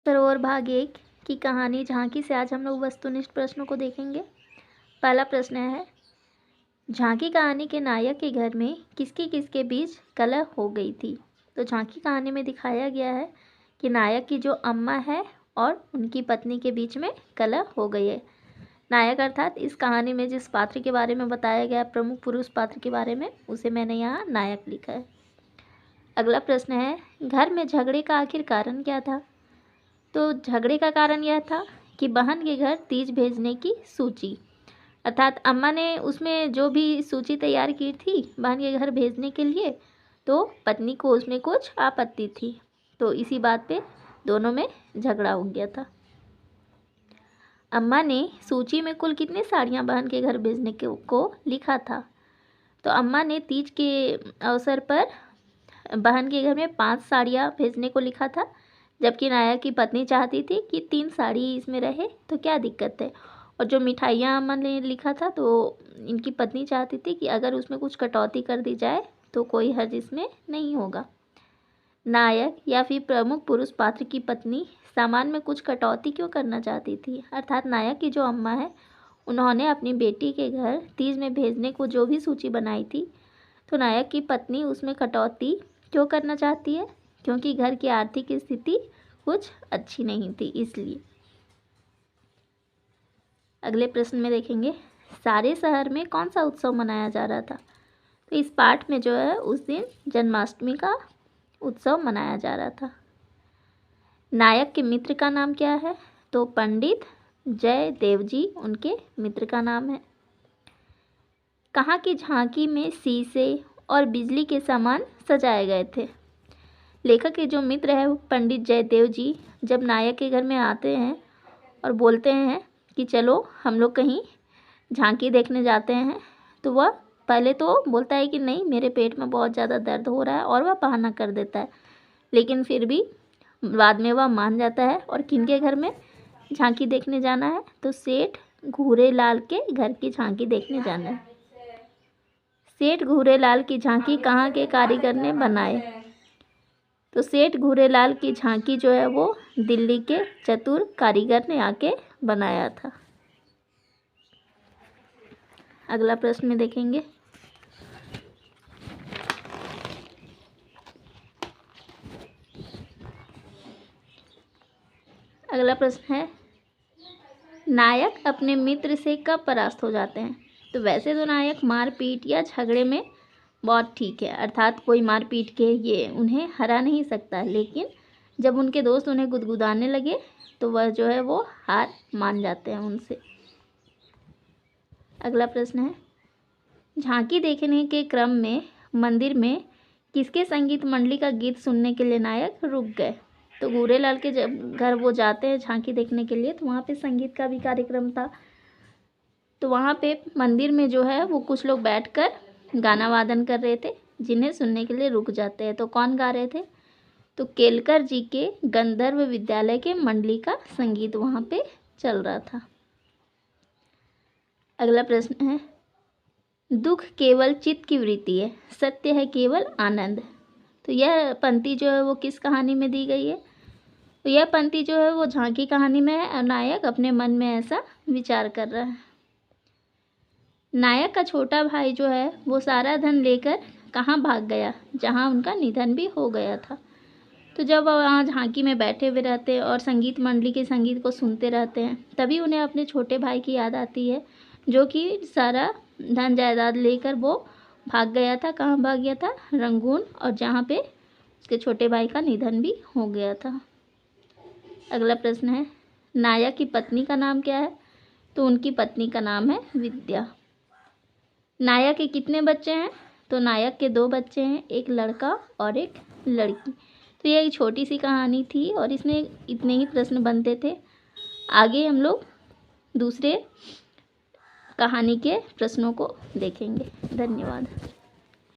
सरोवर भाग 1 की कहानी झांकी से आज हम लोग वस्तुनिष्ठ प्रश्नों को देखेंगे। पहला प्रश्न है, झांकी कहानी के नायक के घर में किसके किसके बीच कलह हो गई थी। तो झांकी कहानी में दिखाया गया है कि नायक की जो अम्मा है और उनकी पत्नी के बीच में कलह हो गई है। नायक अर्थात इस कहानी में जिस पात्र के बारे में बताया गया, प्रमुख पुरुष पात्र के बारे में, उसे मैंने यहाँ नायक लिखा है। अगला प्रश्न है, घर में झगड़े का आखिर कारण क्या था। तो झगड़े का कारण यह था कि बहन के घर तीज भेजने की सूची, अर्थात अम्मा ने उसमें जो भी सूची तैयार की थी बहन के घर भेजने के लिए, तो पत्नी को उसमें कुछ आपत्ति थी, तो इसी बात पे दोनों में झगड़ा हो गया था। अम्मा ने सूची में कुल कितनी साड़ियाँ बहन के घर भेजने को लिखा था। तो अम्मा ने तीज के अवसर पर बहन के घर में 5 साड़ियाँ भेजने को लिखा था, जबकि नायक की पत्नी चाहती थी कि 3 साड़ी इसमें रहे, तो क्या दिक्कत है। और जो मिठाइयाँ अम्मा ने लिखा था, तो इनकी पत्नी चाहती थी कि अगर उसमें कुछ कटौती कर दी जाए तो कोई हर्ज इसमें नहीं होगा। नायक या फिर प्रमुख पुरुष पात्र की पत्नी सामान में कुछ कटौती क्यों करना चाहती थी, अर्थात नायक की जो अम्मा है उन्होंने अपनी बेटी के घर तीज में भेजने को जो भी सूची बनाई थी, तो नायक की पत्नी उसमें कटौती क्यों करना चाहती है, क्योंकि घर की आर्थिक स्थिति कुछ अच्छी नहीं थी, इसलिए। अगले प्रश्न में देखेंगे, सारे शहर में कौन सा उत्सव मनाया जा रहा था। तो इस पाठ में जो है उस दिन जन्माष्टमी का उत्सव मनाया जा रहा था। नायक के मित्र का नाम क्या है। तो पंडित जयदेव जी उनके मित्र का नाम है। कहाँ की झांकी में शीशे और बिजली के सामान सजाए गए थे। लेखक के जो मित्र है वो पंडित जयदेव जी जब नायक के घर में आते हैं और बोलते हैं कि चलो हम लोग कहीं झांकी देखने जाते हैं, तो वह पहले तो बोलता है कि नहीं, मेरे पेट में बहुत ज़्यादा दर्द हो रहा है, और वह बहाना कर देता है, लेकिन फिर भी बाद में वह मान जाता है। और किनके घर में झांकी देखने जाना है, तो सेठ घूरेलाल के घर की झांकी देखने जाना है। सेठ घूरेलाल की झांकी कहाँ के कारीगर ने बनाए। तो सेठ घूरेलाल की झांकी जो है वो दिल्ली के चतुर कारीगर ने आके बनाया था। अगला प्रश्न में देखेंगे, अगला प्रश्न है, नायक अपने मित्र से कब परास्त हो जाते हैं। तो वैसे तो नायक मारपीट या झगड़े में बहुत ठीक है, अर्थात कोई मारपीट के ये उन्हें हरा नहीं सकता, लेकिन जब उनके दोस्त उन्हें गुदगुदाने लगे तो वह जो है वो हार मान जाते हैं उनसे। अगला प्रश्न है, झांकी देखने के क्रम में मंदिर में किसके संगीत मंडली का गीत सुनने के लिए नायक रुक गए। तो घूरेलाल के जब घर वो जाते हैं झांकी देखने के लिए, तो वहाँ पे संगीत का भी कार्यक्रम था, तो वहाँ पे मंदिर में जो है वो कुछ लोग बैठकर गाना वादन कर रहे थे, जिन्हें सुनने के लिए रुक जाते हैं। तो कौन गा रहे थे, तो केलकर जी के गंधर्व विद्यालय के मंडली का संगीत वहाँ पे चल रहा था। अगला प्रश्न है, दुख केवल चित्त की वृत्ति है, सत्य है केवल आनंद। तो यह पंक्ति जो है वो किस कहानी में दी गई है। तो यह पंक्ति जो है वो झांकी कहानी में है, और नायक अपने मन में ऐसा विचार कर रहा है। नायक का छोटा भाई जो है वो सारा धन लेकर कहाँ भाग गया, जहाँ उनका निधन भी हो गया था। तो जब वह वहाँ झांकी में बैठे हुए रहते हैं और संगीत मंडली के संगीत को सुनते रहते हैं, तभी उन्हें अपने छोटे भाई की याद आती है, जो कि सारा धन जायदाद लेकर वो भाग गया था। कहाँ भाग गया था, रंगून, और जहाँ पे उसके छोटे भाई का निधन भी हो गया था। अगला प्रश्न है, नायक की पत्नी का नाम क्या है। तो उनकी पत्नी का नाम है विद्या। नायक के कितने बच्चे हैं। तो नायक के 2 बच्चे हैं, एक लड़का और एक लड़की। तो यह एक छोटी सी कहानी थी और इसमें इतने ही प्रश्न बनते थे। आगे हम लोग दूसरे कहानी के प्रश्नों को देखेंगे। धन्यवाद।